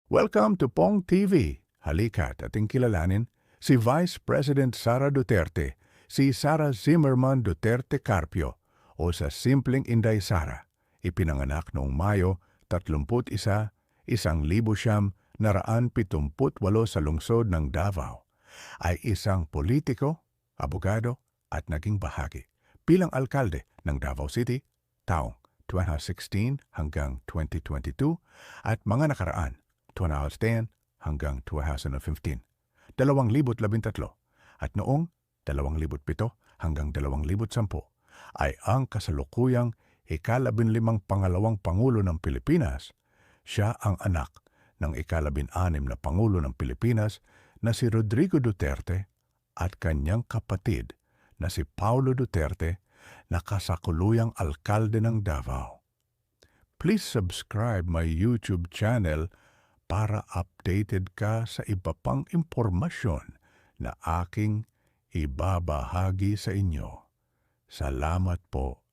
Welcome to Pong TV. Halika't ating kilalanin si Vice President Sara Duterte, si Sara Zimmerman Duterte Carpio o sa simpleng Inday Sara. Ipinanganak noong Mayo 31, 1978 sa lungsod ng Davao. Ay isang politiko, abogado at naging bahagi bilang alkalde ng Davao City taong 2016 hanggang 2022 at mga nakaraan 2010 hanggang 2015, 2013 at noong 2007 hanggang 2010 ay ang kasalukuyang ika-15 pangalawang Pangulo ng Pilipinas. Siya ang anak ng ika-16 na Pangulo ng Pilipinas na si Rodrigo Duterte at kanyang kapatid na si Paulo Duterte na kasakuluyang alkalde ng Davao. Please subscribe my YouTube channel para updated ka sa iba pang impormasyon na aking ibabahagi sa inyo. Salamat po.